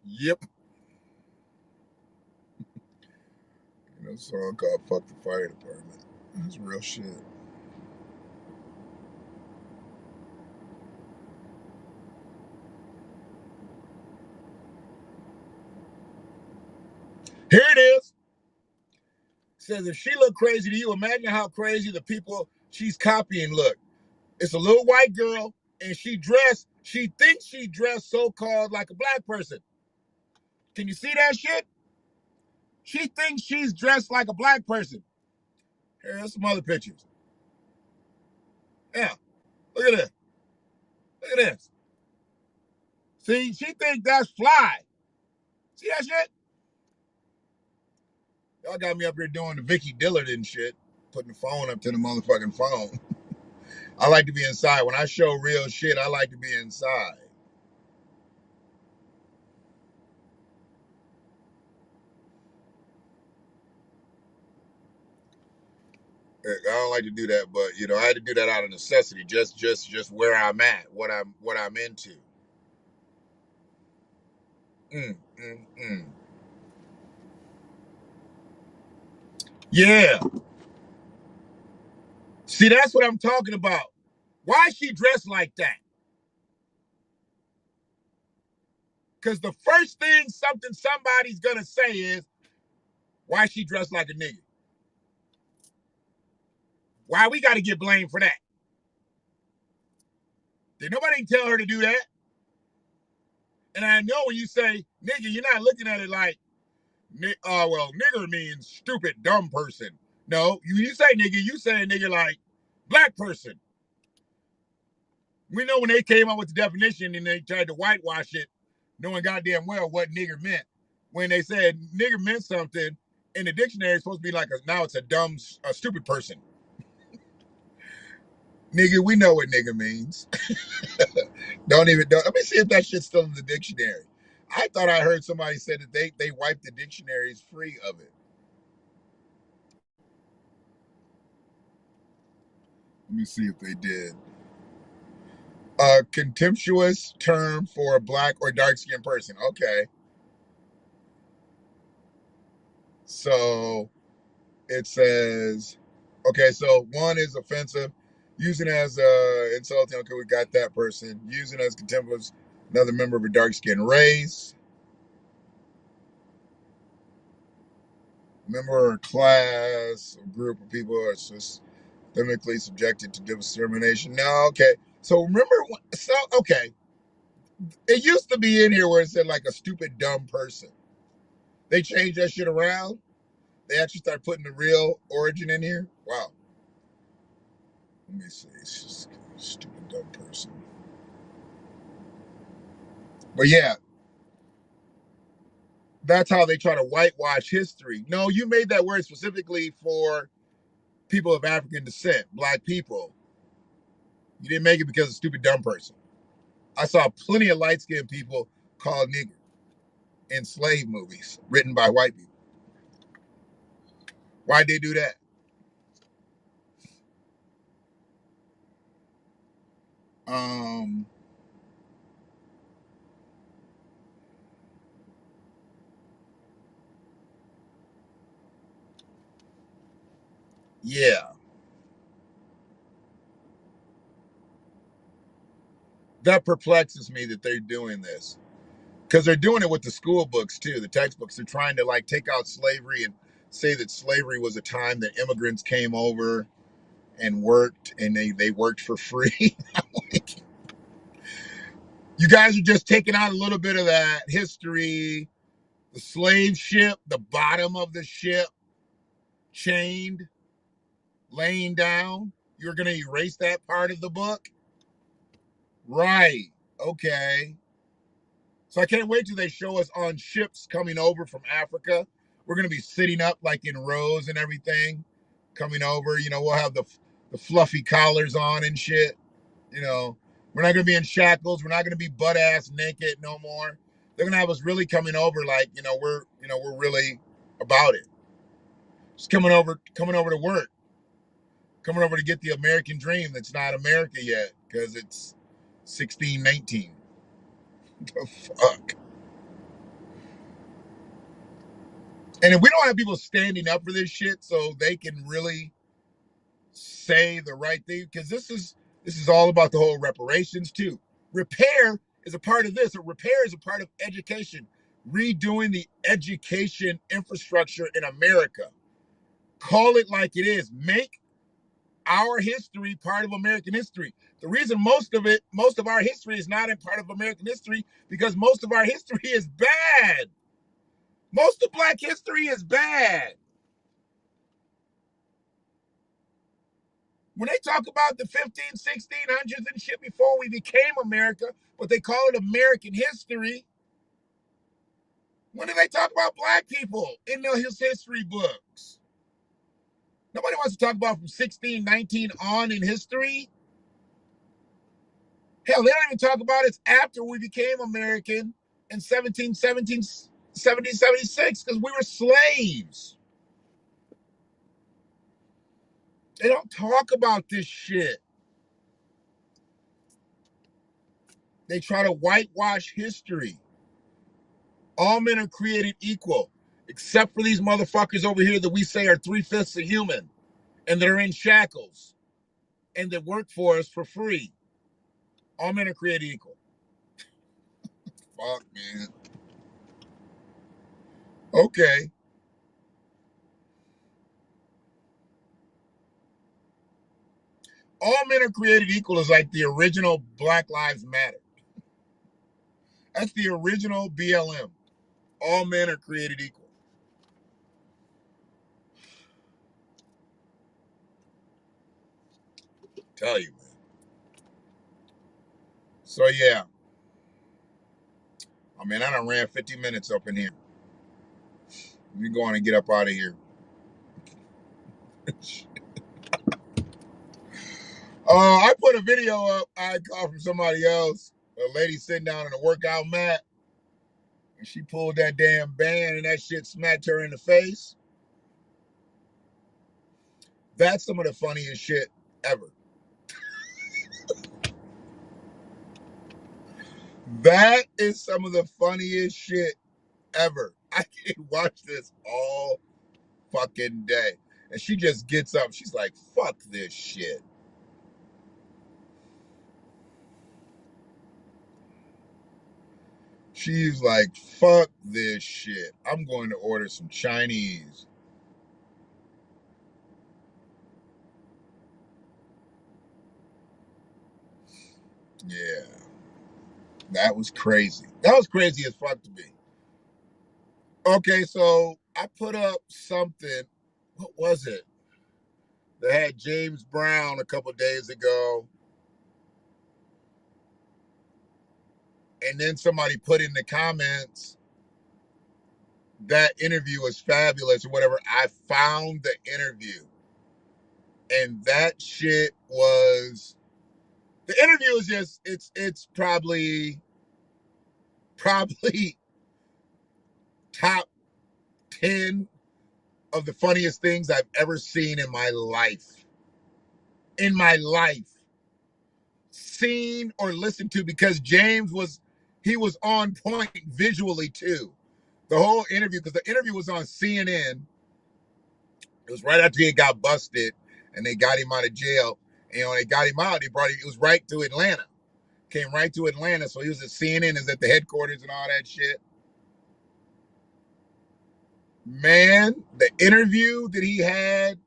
Yep. You know, song called "Fuck the Fire Department." That's real shit. Here it is. Says if she look crazy to you, imagine how crazy the people she's copying look. It's a little white girl, and she thinks she dressed so-called like a black person. Can you see that shit? She thinks she's dressed like a black person. Here's some other pictures. Yeah, look at this. Look at this. See, she thinks that's fly. See that shit? Y'all got me up here doing the Vicky Dillard and shit, putting the phone up to the motherfucking phone. I like to be inside. When I show real shit, I like to be inside. I don't like to do that, but I had to do that out of necessity. Just where I'm at, what I'm into. Mm, mm, mm. Yeah. See, that's what I'm talking about. Why is she dressed like that? Because the first thing somebody's gonna say is, why is she dressed like a nigga? Why we gotta get blamed for that? Did nobody tell her to do that? And I know when you say nigga, you're not looking at it like, well, nigger means stupid, dumb person. No, you say nigga, you say nigga like black person. We know when they came up with the definition and they tried to whitewash it, knowing goddamn well what nigger meant. When they said nigger meant something in the dictionary, it's supposed to be like now it's a stupid person. Nigga, we know what nigga means. Don't. Let me see if that shit's still in the dictionary. I thought I heard somebody say that they wiped the dictionaries free of it. Let me see if they did. A contemptuous term for a black or dark skinned person. Okay. So it says, okay, so one is offensive, using as insulting. Okay, we got that person. Using as contemptuous, another member of a dark skinned race, member of a class, a group of people are systemically subjected to discrimination. No, okay. So remember, okay, it used to be in here where it said like a stupid dumb person. They changed that shit around. They actually start putting the real origin in here. Wow. Let me see. It's just stupid dumb person. But yeah, that's how they try to whitewash history. No, you made that word specifically for people of African descent, black people. You didn't make it because of stupid dumb person. I saw plenty of light skinned people called nigger in slave movies written by white people. Why'd they do that? Um, yeah, that perplexes me that they're doing this because they're doing it with the school books too, the textbooks. They're trying to like take out slavery and say that slavery was a time that immigrants came over and worked and they worked for free. Like, you guys are just taking out a little bit of that history. The slave ship, the bottom of the ship, chained, laying down. You're going to erase that part of the book? Right. Okay. So I can't wait till they show us on ships coming over from Africa. We're going to be sitting up like in rows and everything, coming over. You know, we'll have the fluffy collars on and shit. You know, we're not going to be in shackles. We're not going to be butt ass naked no more. They're going to have us really coming over like, we're really about it. Just coming over to work, coming over to get the American dream that's not America yet because it's 1619. The fuck? And if we don't have people standing up for this shit so they can really say the right thing, because this is all about the whole reparations too. Repair is a part of this. Repair is a part of education, redoing the education infrastructure in America. Call it like it is. Make our history part of American history. The reason most of our history is not in part of American history because most of our history is bad. Most of black history is bad. When they talk about the 15, 1600s and shit before we became America, but they call it American history, when do they talk about black people in his history books? Nobody wants to talk about from 1619 on in history. Hell, they don't even talk about it after we became American in 1776 because we were slaves. They don't talk about this shit. They try to whitewash history. All men are created equal, except for these motherfuckers over here that we say are 3/5 of human and that are in shackles and that work for us for free. All men are created equal. Fuck, man. Okay. All men are created equal is like the original Black Lives Matter. That's the original BLM. All men are created equal. Tell you, man. So yeah. I mean, I done ran 50 minutes up in here. Let me go on and get up out of here. I put a video up I caught from somebody else. A lady sitting down on a workout mat, and she pulled that damn band, and that shit smacked her in the face. That's some of the funniest shit ever. That is some of the funniest shit ever. I can watch this all fucking day. And she just gets up. She's like, fuck this shit. She's like, fuck this shit. I'm going to order some Chinese. Yeah. That was crazy. That was crazy as fuck to me. Okay, so I put up something. What was it? They had James Brown a couple days ago. And then somebody put in the comments, that interview was fabulous or whatever. I found the interview. And that shit was, the interview is just, it's probably top 10 of the funniest things I've ever seen in my life. In my life. Seen or listened to, because James was on point visually too. The whole interview, because the interview was on CNN. It was right after he got busted and they got him out of jail. And when they got him out, it was right to Atlanta. Came right to Atlanta. So he was at CNN, is at the headquarters and all that shit. Man, the interview that he had,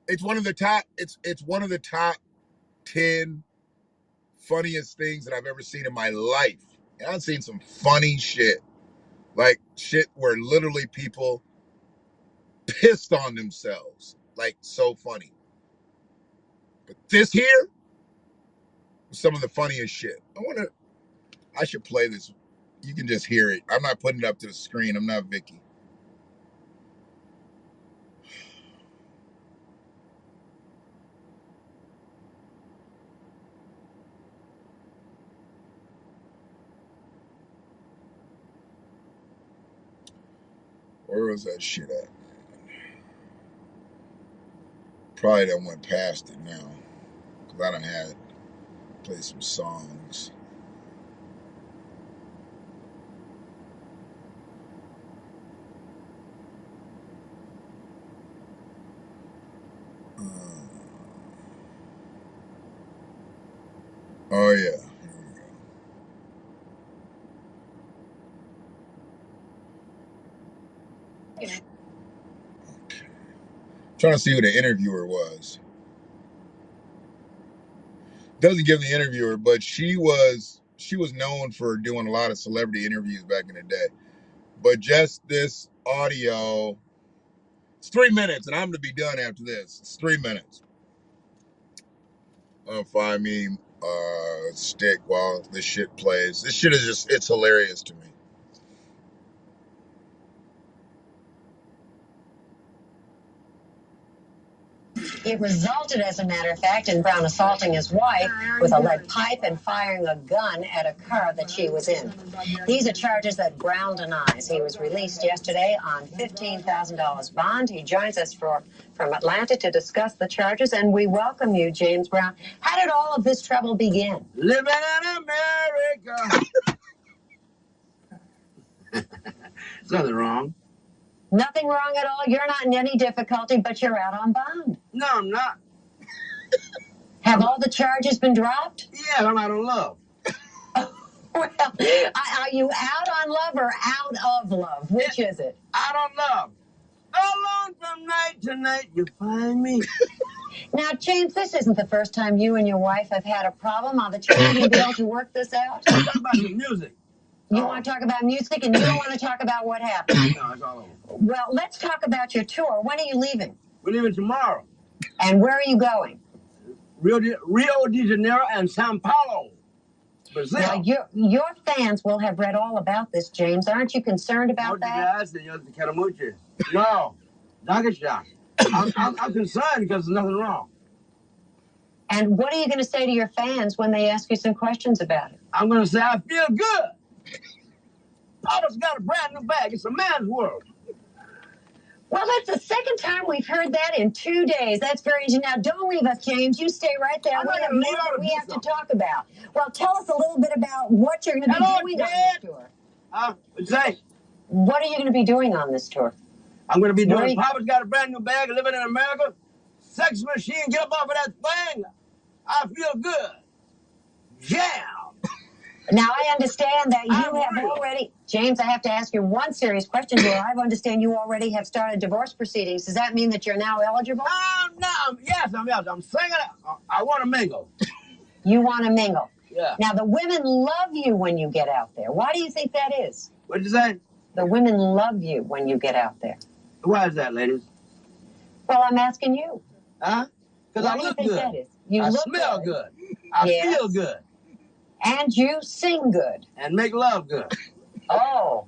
it's one of the top 10 funniest things that I've ever seen in my life. And I've seen some funny shit. Like shit where literally people pissed on themselves. Like so funny. But this here was some of the funniest shit. I should play this. You can just hear it. I'm not putting it up to the screen. I'm not Vicky. Where was that shit at? Probably done went past it now. Because I done had play some songs. Oh yeah. Okay. Trying to see who the interviewer was. Doesn't give the interviewer, but she was known for doing a lot of celebrity interviews back in the day. But just this audio, it's 3 minutes, and I'm gonna be done after this. It's 3 minutes. I'll find me stick while this shit plays. This shit is just, it's hilarious to me. It resulted, as a matter of fact, in Brown assaulting his wife with a lead pipe and firing a gun at a car that she was in. These are charges that Brown denies. He was released yesterday on $15,000 bond. He joins us from Atlanta to discuss the charges, and we welcome you, James Brown. How did all of this trouble begin? Living in America. There's nothing wrong. Nothing wrong at all? You're not in any difficulty, but you're out on bond. No, I'm not. Have all the charges been dropped? Yeah, I'm out on love. Well, are you out on love or out of love? Which is it? Out on love. Alone from night to night, you find me. Now, James, this isn't the first time you and your wife have had a problem. Are the two of you able to work this out? Talk about the music. You want to talk about music, and you don't want to talk about what happened? No, it's all over. Well, let's talk about your tour. When are you leaving? We're leaving tomorrow. And where are you going? Rio de Janeiro and Sao Paulo, Brazil. Now, your fans will have read all about this, James. Aren't you concerned about that? No, Dagesha. I'm concerned because there's nothing wrong. And what are you going to say to your fans when they ask you some questions about it? I'm going to say, I feel good. Papa's got a brand new bag. It's a man's world. Well, that's the second time we've heard that in 2 days. That's very interesting. Now, don't leave us, James. You stay right there. I'm We not have gonna more leave out that of we this have to one. talk about. Well, tell us a little bit about what you're going to be Hello, doing on Dad. this tour. What'd you say? What are you going to be doing on this tour? I'm going to be Where doing you- Papa's got a brand new bag, living in America. Sex machine, get up off of that thing. I feel good. Yeah. Now, I understand that you I'm have real. already, James, I have to ask you one serious question here. I understand you already have started divorce proceedings. Does that mean that you're now eligible? Yes, I'm singing. I want to mingle. You want to mingle. Yeah. Now, the women love you when you get out there. Why do you think that is? What'd you say? The women love you when you get out there. Why is that, ladies? Well, I'm asking you. Huh? Because Why I do you look think good. that is? You I look smell good. I Yes. feel good. And you sing good. And make love good. Oh.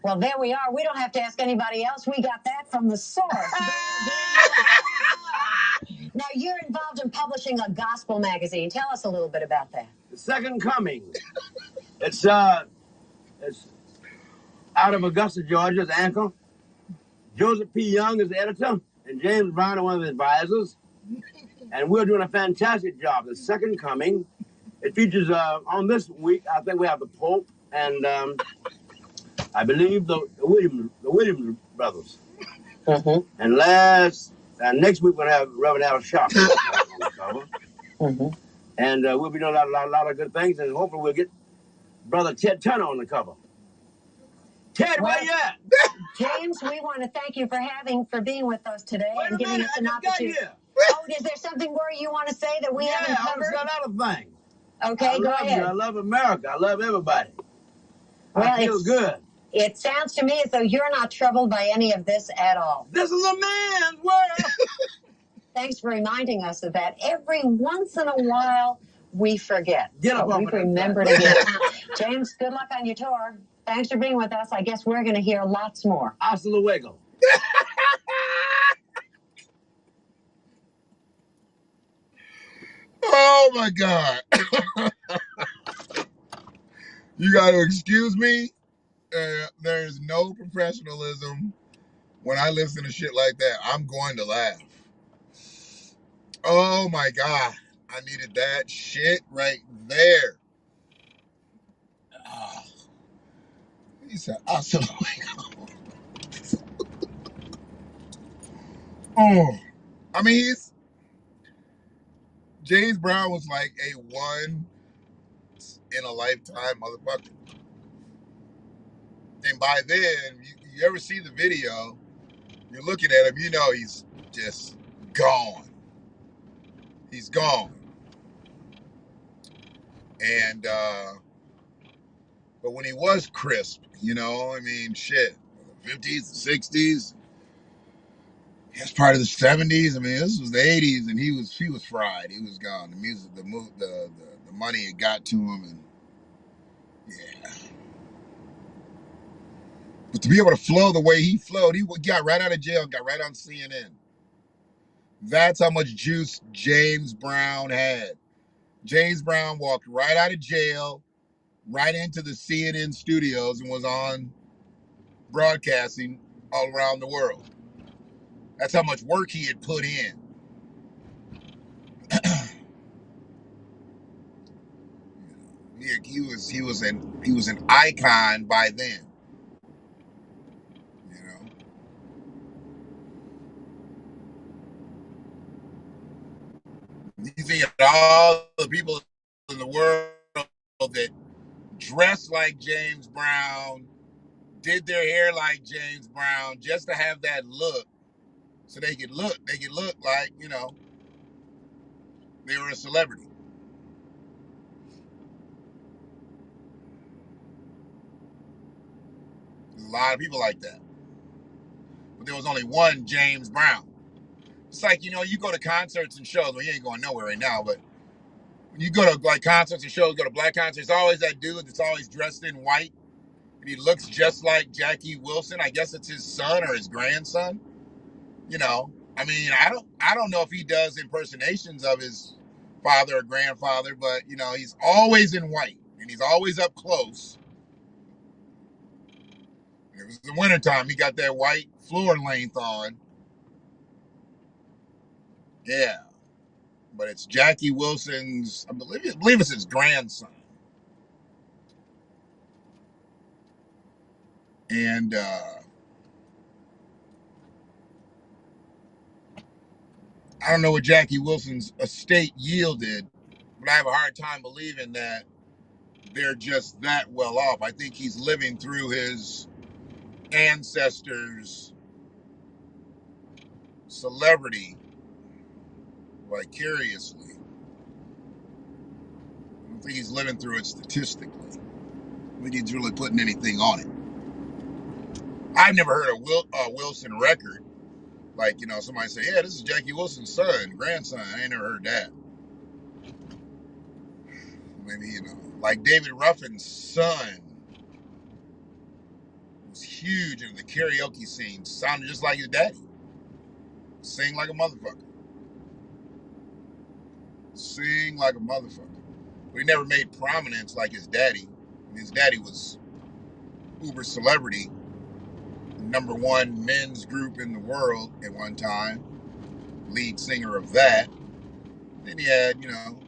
Well, there we are. We don't have to ask anybody else. We got that from the source. Now, you're involved in publishing a gospel magazine. Tell us a little bit about that. The Second Coming. It's out of Augusta, Georgia. It's Anchor. Joseph P. Young is the editor, and James Brown is one of the advisors. And we're doing a fantastic job. The Second Coming. It features on this week. I think we have the Pope and I believe the Williams brothers. Mm-hmm. And next week we're gonna have Reverend Al Sharpton on the cover. Mm-hmm. And we'll be doing a lot of good things, and hopefully we'll get Brother Ted Turner on the cover. Ted, where you at? James, we want to thank you for being with us today Wait and a giving minute, us I an just got opportunity. here. Oh, is there something more you want to say that we haven't I want to covered? say another thing. Okay, I go love ahead. you. I love America. I love everybody. Well, I feel good. It sounds to me as though you're not troubled by any of this at all. This is a man's world. Thanks for reminding us of that. Every once in a while, we forget. Get up But off we've of that remembered thing. again. James, good luck on your tour. Thanks for being with us. I guess we're going to hear lots more. Hasta luego. Oh my God. You got to excuse me. There's no professionalism when I listen to shit like that. I'm going to laugh. Oh my God. I needed that shit right there. He said, hasta luego. Oh. I mean, James Brown was like a one in a lifetime motherfucker. And by then, you ever see the video, you're looking at him, you know he's just gone. He's gone. And but when he was crisp, you know, I mean, shit, 50s, the 60s, that's part of the 70s. I mean, this was the 80s, and he was fried. He was gone. The music, the money it got to him, and yeah. But to be able to flow the way he flowed, he got right out of jail, got right on CNN. That's how much juice James Brown had. James Brown walked right out of jail, right into the CNN studios, and was on broadcasting all around the world. That's how much work he had put in. He was an icon by then. You know. You think of all the people in the world that dressed like James Brown, did their hair like James Brown, just to have that look, so they could look like, you know, they were a celebrity. There's a lot of people like that. But there was only one James Brown. It's like, you know, you go to concerts and shows, well, you ain't going nowhere right now, but when you go to like concerts and shows, go to black concerts, there's always that dude that's always dressed in white, and he looks just like Jackie Wilson. I guess it's his son or his grandson. You know, I mean, I don't know if he does impersonations of his father or grandfather, but you know, he's always in white and he's always up close. It was the wintertime. He got that white floor length on. Yeah. But it's Jackie Wilson's, I believe it's his grandson. And I don't know what Jackie Wilson's estate yielded, but I have a hard time believing that they're just that well off. I think he's living through his ancestors' celebrity vicariously. I don't think he's living through it statistically. I think he's really putting anything on it. I've never heard a Wilson record. Like, you know, somebody say, yeah, this is Jackie Wilson's son, grandson. I ain't never heard that. Maybe, you know, like David Ruffin's son was huge in the karaoke scene. Sounded just like his daddy. Sing like a motherfucker. Sing like a motherfucker. But he never made prominence like his daddy. His daddy was uber celebrity. #1 men's group in the world at one time. Lead singer of that. Then he had, you know,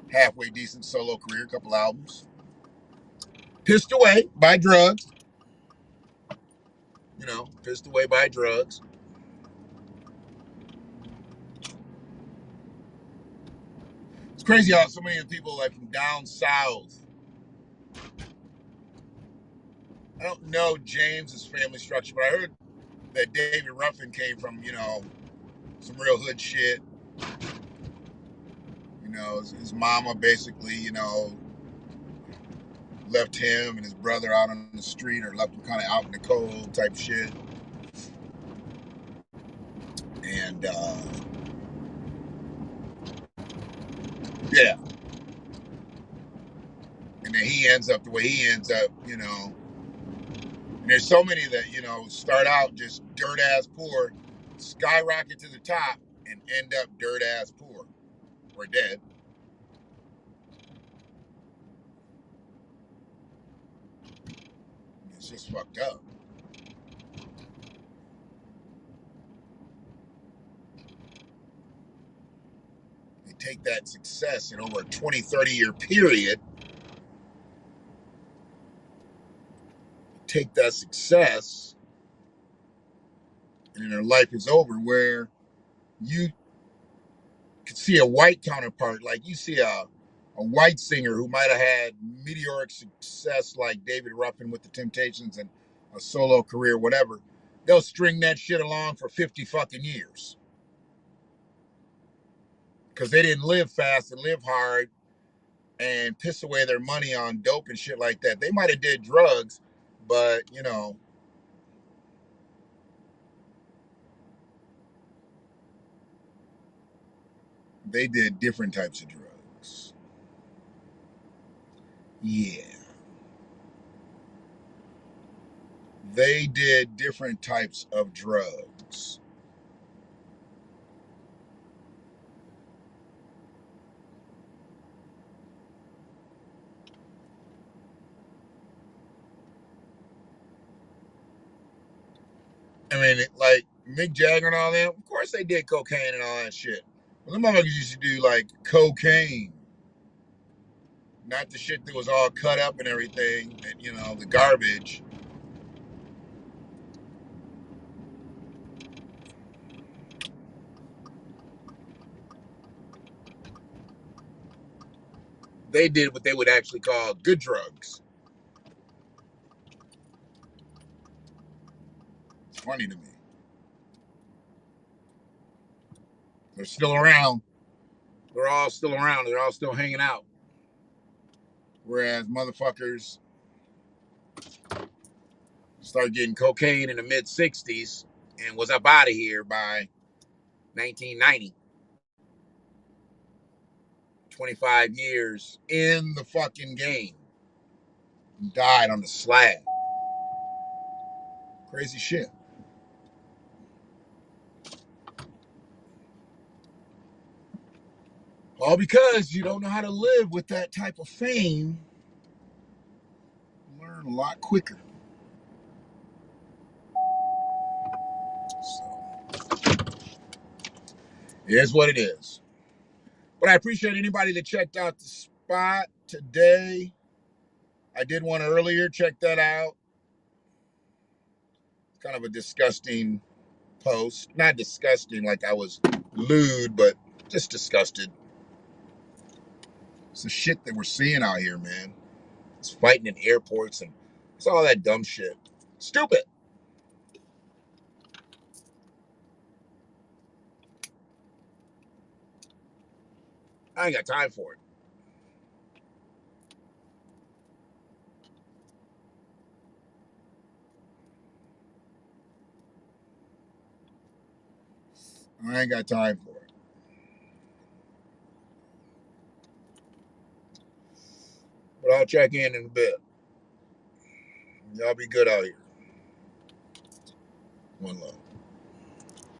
halfway decent solo career, couple albums. Pissed away by drugs. You know, pissed away by drugs. It's crazy how so many of the people like from down south. I don't know James's family structure, but I heard that David Ruffin came from, you know, some real hood shit. You know, his mama basically, you know, left him and his brother out on the street or left them kind of out in the cold type shit. And, yeah. And then he ends up the way he ends up, you know. And there's so many that, you know, start out just dirt ass poor, skyrocket to the top, and end up dirt ass poor or dead. It's just fucked up. They take that success in over a 20, 30-year period, take that success, and their life is over, where you could see a white counterpart, like you see a white singer who might have had meteoric success like David Ruffin with the Temptations and a solo career, whatever. They'll string that shit along for 50 fucking years. Because they didn't live fast and live hard and piss away their money on dope and shit like that. They might have did drugs, but, you know, they did different types of drugs. Yeah. They did different types of drugs. I mean, like Mick Jagger and all them, of course they did cocaine and all that shit. Well, them motherfuckers used to do like cocaine, not the shit that was all cut up and everything, and you know, the garbage. They did what they would actually call good drugs. It's funny to me. They're still around. They're all still around. They're all still hanging out. Whereas motherfuckers start getting cocaine in the mid 60s and was up out of here by 1990. 25 years in the fucking game. Died on the slab. Crazy shit. All because you don't know how to live with that type of fame. You learn a lot quicker. So, it is what it is. But I appreciate anybody that checked out the spot today. I did one earlier. Check that out. It's kind of a disgusting post. Not disgusting like I was lewd, but just disgusted. It's the shit that we're seeing out here, man. It's fighting in airports and it's all that dumb shit. Stupid. I ain't got time for it. I ain't got time for it. But I'll check in a bit. Y'all be good out here. One love.